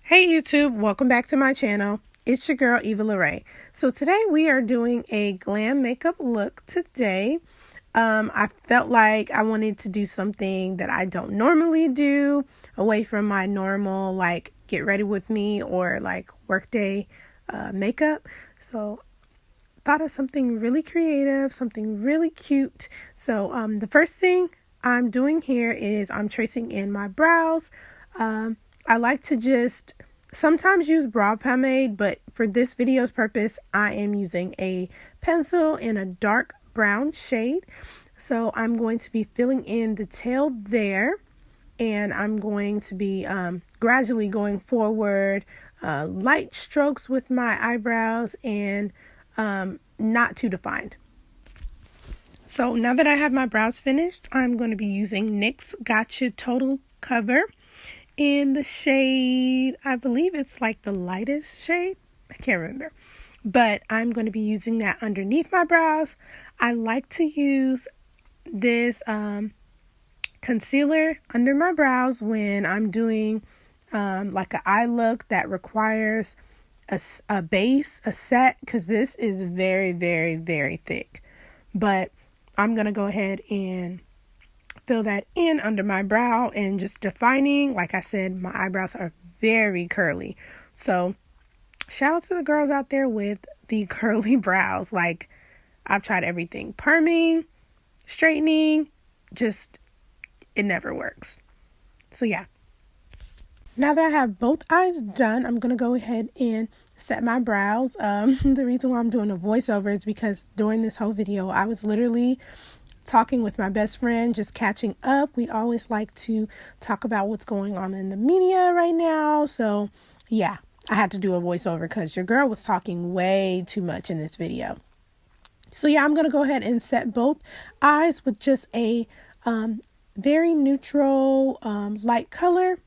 Hey YouTube, welcome back to my channel. It's your girl Eva Raye. So today we are doing a glam makeup look today. I felt like I wanted to do something that I don't normally do, away from my normal like get ready with me or like workday makeup. So thought of something really creative, something really cute. So the first thing I'm doing here is I'm tracing in my brows. I like to just sometimes use brow pomade, but for this video's purpose, I am using a pencil in a dark brown shade. So I'm going to be filling in the tail there, and I'm going to be gradually going forward, light strokes with my eyebrows and not too defined. So now that I have my brows finished, I'm going to be using NYX Gotcha Total Cover in the shade, I believe it's like the lightest shade. I can't remember. But I'm going to be using that underneath my brows. I like to use this concealer under my brows when I'm doing like an eye look that requires a base, a set, because this is very, very, very thick. But I'm going to go ahead and fill that in under my brow and just defining. Like I said, my eyebrows are very curly. So shout out to the girls out there with the curly brows. Like, I've tried everything. Perming, straightening, just it never works. So yeah. Now that I have both eyes done, I'm going to go ahead and set my brows. The reason why I'm doing a voiceover is because during this whole video, I was literally talking with my best friend, just catching up. We always like to talk about what's going on in the media right now. So yeah, I had to do a voiceover because your girl was talking way too much in this video. So yeah, I'm going to go ahead and set both eyes with just a very neutral light color.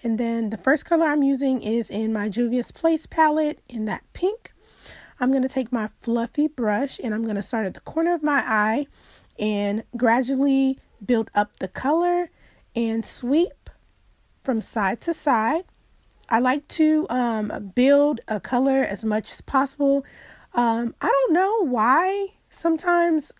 And then the first color I'm using is in my Juvia's Place palette in that pink. I'm going to take my fluffy brush and I'm going to start at the corner of my eye and gradually build up the color and sweep from side to side. I like to build a color as much as possible. I don't know why sometimes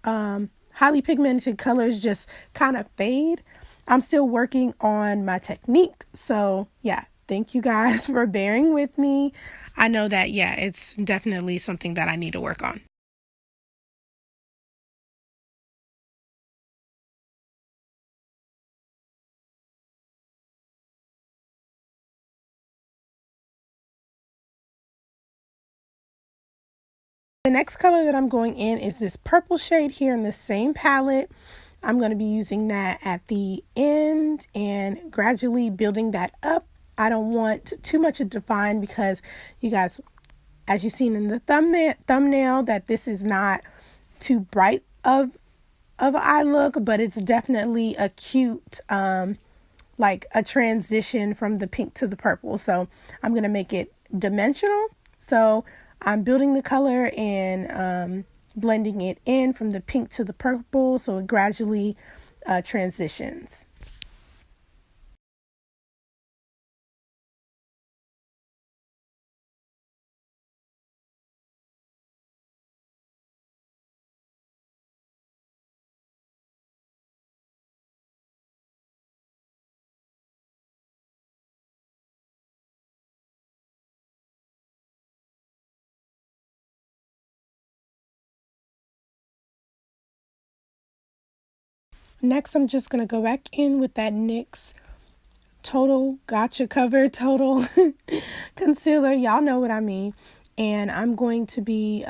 highly pigmented colors just kind of fade. I'm still working on my technique. So yeah, thank you guys for bearing with me. I know that, yeah, it's definitely something that I need to work on. The next color that I'm going in is this purple shade here in the same palette. I'm going to be using that at the end and gradually building that up. I don't want too much to define because you guys, as you've seen in the thumbnail, that this is not too bright of an eye look, but it's definitely a cute, like a transition from the pink to the purple. So I'm going to make it dimensional. So I'm building the color and blending it in from the pink to the purple so it gradually transitions. Next, I'm just going to go back in with that NYX Total Gotcha Cover Total Concealer. Y'all know what I mean. And I'm going to be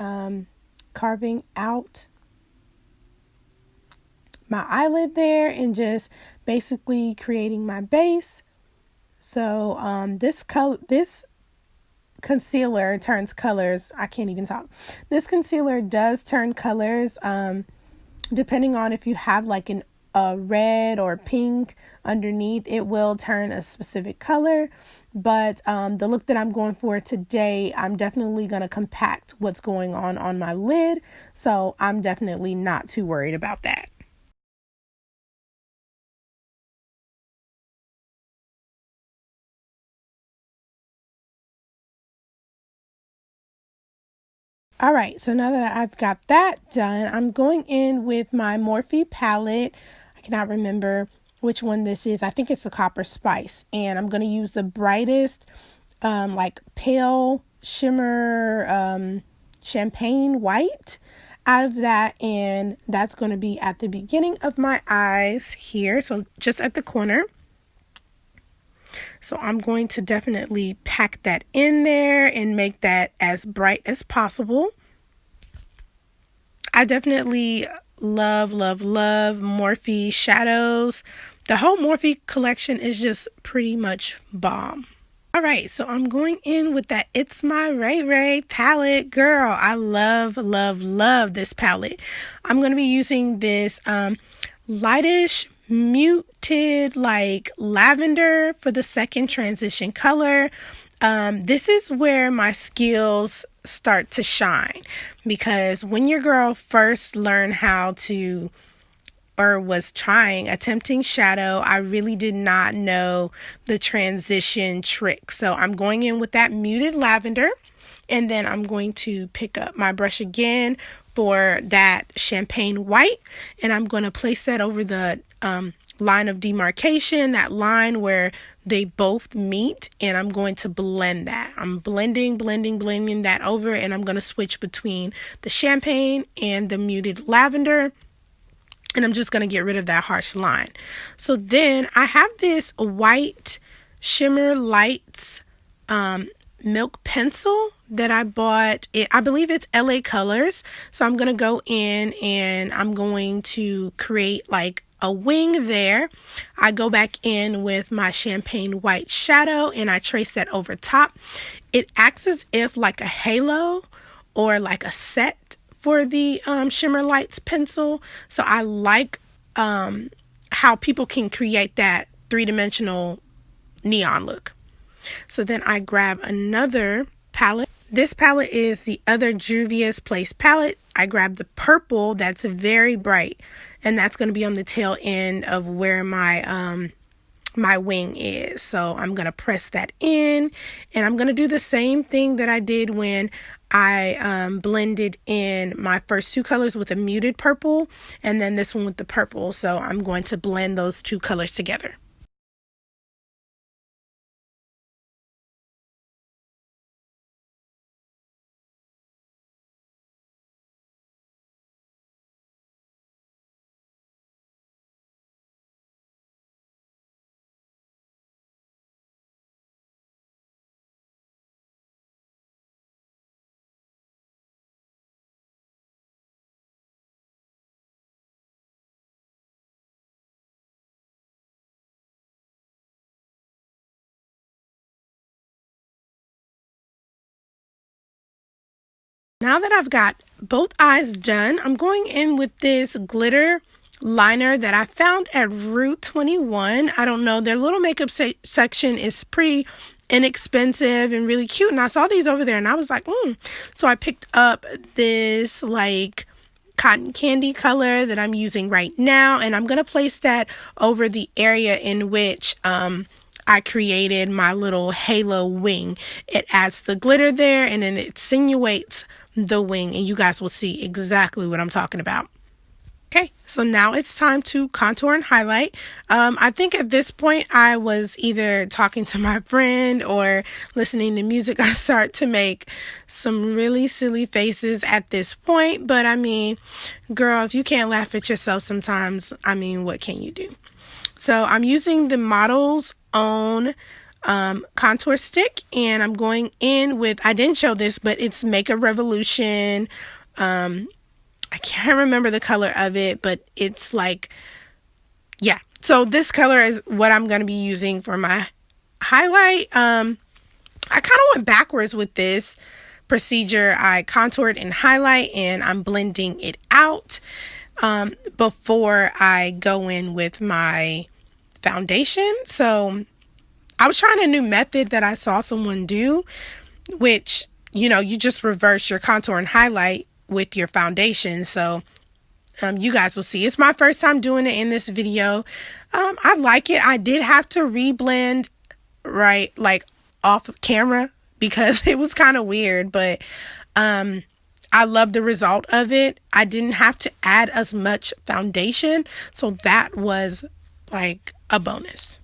carving out my eyelid there and just basically creating my base. So this concealer turns colors. I can't even talk. This concealer does turn colors depending on if you have like a red or pink underneath, it will turn a specific color. But the look that I'm going for today, I'm definitely going to compact what's going on my lid. So I'm definitely not too worried about that. All right, so now that I've got that done, I'm going in with my Morphe palette. I cannot remember which one this is. I think it's the Copper Spice. And I'm going to use the brightest, like pale shimmer champagne white out of that. And that's going to be at the beginning of my eyes here. So just at the corner. So I'm going to definitely pack that in there and make that as bright as possible. I definitely love Morphe shadows. The whole Morphe collection is just pretty much bomb. All right, so I'm going in with that It's My Raye palette. Girl, I love this palette. I'm going to be using this lightish muted like lavender for the second transition color. This is where my skills start to shine, because when your girl first learned how to, or was attempting shadow, I really did not know the transition trick. So I'm going in with that muted lavender, and then I'm going to pick up my brush again for that champagne white, and I'm going to place that over the line of demarcation, that line where they both meet, and I'm going to blend that. I'm blending that over, and I'm going to switch between the champagne and the muted lavender, and I'm just going to get rid of that harsh line. So then I have this white Shimmer Lights milk pencil that I bought. I believe it's LA Colors. So I'm going to go in and I'm going to create like a wing there. I go back in with my champagne white shadow and I trace that over top. It acts as if like a halo or like a set for the Shimmer Lights pencil. So I like how people can create that three-dimensional neon look. So then I grab another palette. This palette is the other Juvia's Place palette. I grab the purple that's very bright, and that's going to be on the tail end of where my my wing is. So I'm going to press that in, and I'm going to do the same thing that I did when I blended in my first two colors with a muted purple, and then this one with the purple. So I'm going to blend those two colors together. Now that I've got both eyes done, I'm going in with this glitter liner that I found at Route 21. I don't know, their little makeup section is pretty inexpensive and really cute, and I saw these over there and I was like, So I picked up this like cotton candy color that I'm using right now, and I'm going to place that over the area in which I created my little halo wing. It adds the glitter there, and then it insinuates the wing, and you guys will see exactly what I'm talking about. Okay, so now it's time to contour and highlight. I think at this point I was either talking to my friend or listening to music. I start to make some really silly faces at this point, but I mean, girl, if you can't laugh at yourself sometimes, I mean, what can you do? So I'm using the Model's Own contour stick, and I'm going in with, I didn't show this, but it's Makeup Revolution. I can't remember the color of it, but it's like, yeah. So this color is what I'm going to be using for my highlight. I kind of went backwards with this procedure. I contoured and highlight, and I'm blending it out before I go in with my foundation. So I was trying a new method that I saw someone do, which, you know, you just reverse your contour and highlight with your foundation. So you guys will see. It's my first time doing it in this video. I like it. I did have to reblend right like off of camera because it was kind of weird, but I I love the result of it. I didn't have to add as much foundation, so that was like a bonus.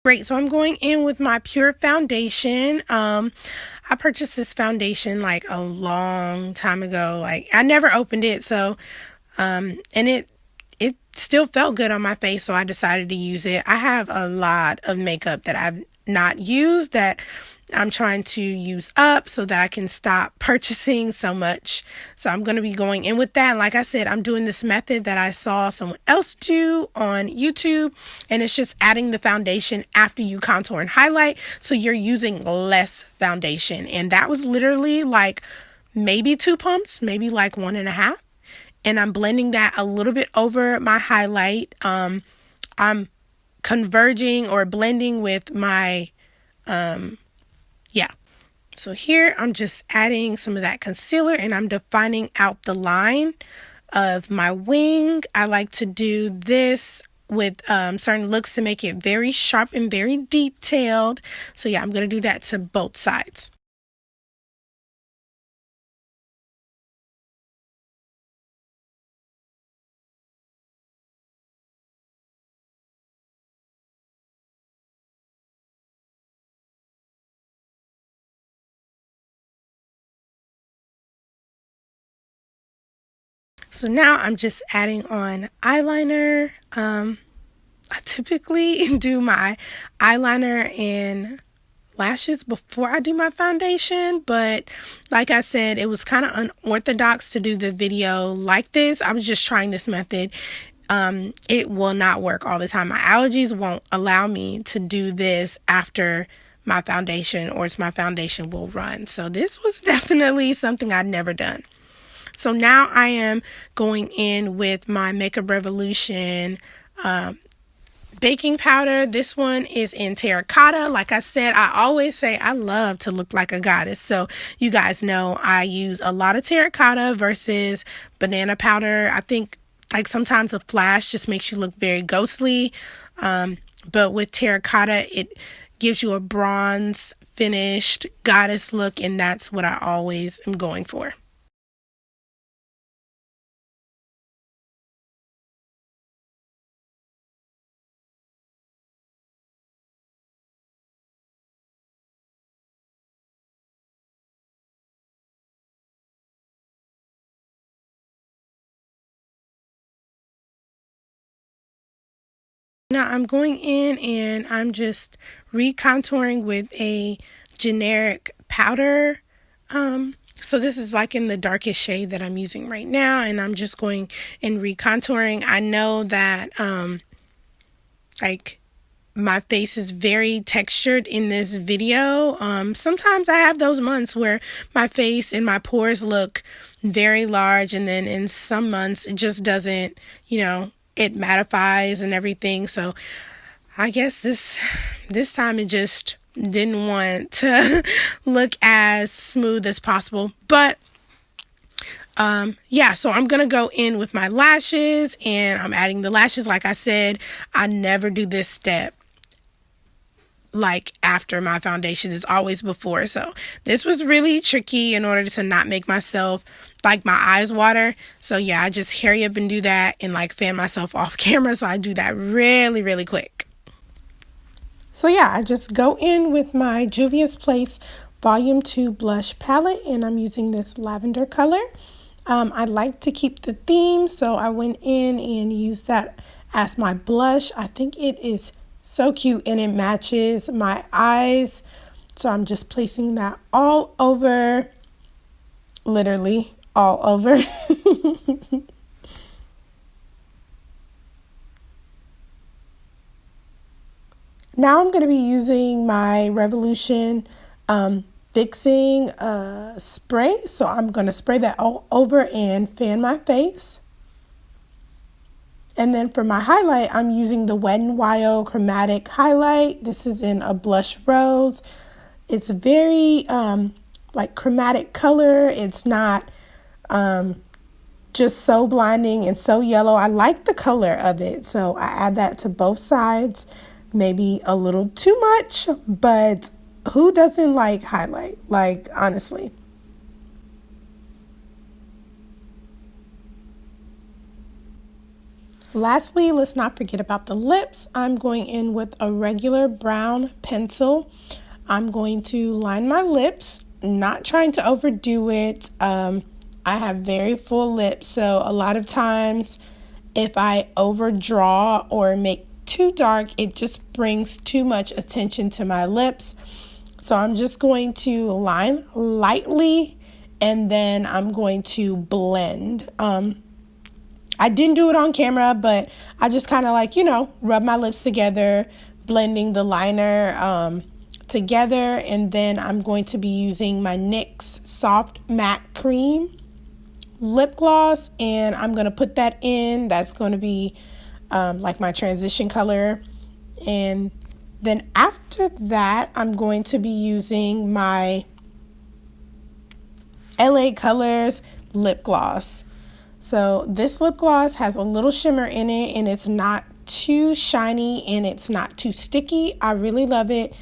Great, so I'm going in with my Pure foundation. I purchased this foundation like a long time ago. Like I never opened it, so and it still felt good on my face, so I decided to use it. I have a lot of makeup that I've not used that I'm trying to use up so that I can stop purchasing so much. So I'm going to be going in with that. And like I said, I'm doing this method that I saw someone else do on YouTube, and it's just adding the foundation after you contour and highlight, so you're using less foundation. And that was literally like maybe 2 pumps, maybe like 1.5. And I'm blending that a little bit over my highlight. I'm converging or blending with my so here I'm just adding some of that concealer, and I'm defining out the line of my wing. I like to do this with certain looks to make it very sharp and very detailed. So yeah, I'm going to do that to both sides. So now I'm just adding on eyeliner. I typically do my eyeliner and lashes before I do my foundation, but like I said, it was kind of unorthodox to do the video like this. I was just trying this method. It will not work all the time. My allergies won't allow me to do this after my foundation, or else my foundation will run. So this was definitely something I'd never done. So now I am going in with my Makeup Revolution baking powder. This one is in terracotta. Like I said, I always say I love to look like a goddess. So you guys know I use a lot of terracotta versus banana powder. I think like sometimes a flash just makes you look very ghostly. But with terracotta, it gives you a bronze finished goddess look, and that's what I always am going for. Now I'm going in and I'm just recontouring with a generic powder. So this is like in the darkest shade that I'm using right now, and I'm just going and recontouring. I know that like my face is very textured in this video. Sometimes I have those months where my face and my pores look very large, and then in some months it just doesn't, it mattifies and everything. So I guess this time it just didn't want to look as smooth as possible. But yeah, so I'm gonna go in with my lashes, and I'm adding the lashes. Like I said, I never do this step like after my foundation, is always before. So this was really tricky in order to not make myself like my eyes water. So yeah, I just hurry up and do that and like fan myself off camera. So I do that really, really quick. So yeah, I just go in with my Juvia's Place Volume 2 blush palette, and I'm using this lavender color. I like to keep the theme, so I went in and used that as my blush. I think it is so cute and it matches my eyes. So I'm just placing that all over, literally all over. Now I'm going to be using my Revolution fixing spray. So I'm going to spray that all over and fan my face. And then for my highlight, I'm using the Wet n Wild Chromatic Highlight. This is in a blush rose. It's very like chromatic color. It's not just so blinding and so yellow. I like the color of it, so I add that to both sides. Maybe a little too much, but who doesn't like highlight? Like, honestly. Lastly, let's not forget about the lips. I'm going in with a regular brown pencil. I'm going to line my lips, not trying to overdo it. I have very full lips, so a lot of times if I overdraw or make too dark, it just brings too much attention to my lips. So I'm just going to line lightly, and then I'm going to blend. I didn't do it on camera, but I just kind of like, rub my lips together, blending the liner together. And then I'm going to be using my NYX Soft Matte Cream lip gloss, and I'm going to put that in. That's going to be like my transition color. And then after that, I'm going to be using my LA Colors lip gloss. So this lip gloss has a little shimmer in it, and it's not too shiny and it's not too sticky. I really love it.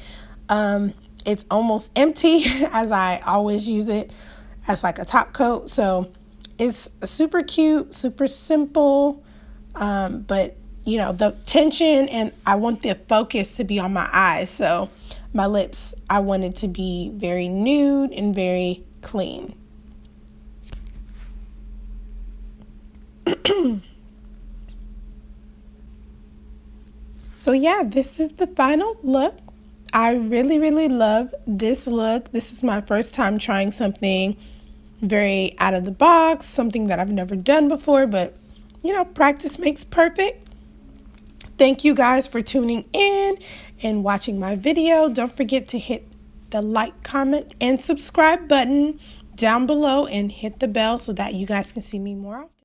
It's almost empty as I always use it as like a top coat. So it's super cute, super simple, but the tension, and I want the focus to be on my eyes. So my lips, I want it to be very nude and very clean. So yeah, this is the final look. I really, really love this look. This is my first time trying something very out of the box, something that I've never done before, but practice makes perfect. Thank you guys for tuning in and watching my video. Don't forget to hit the like, comment, and subscribe button down below, and hit the bell so that you guys can see me more often.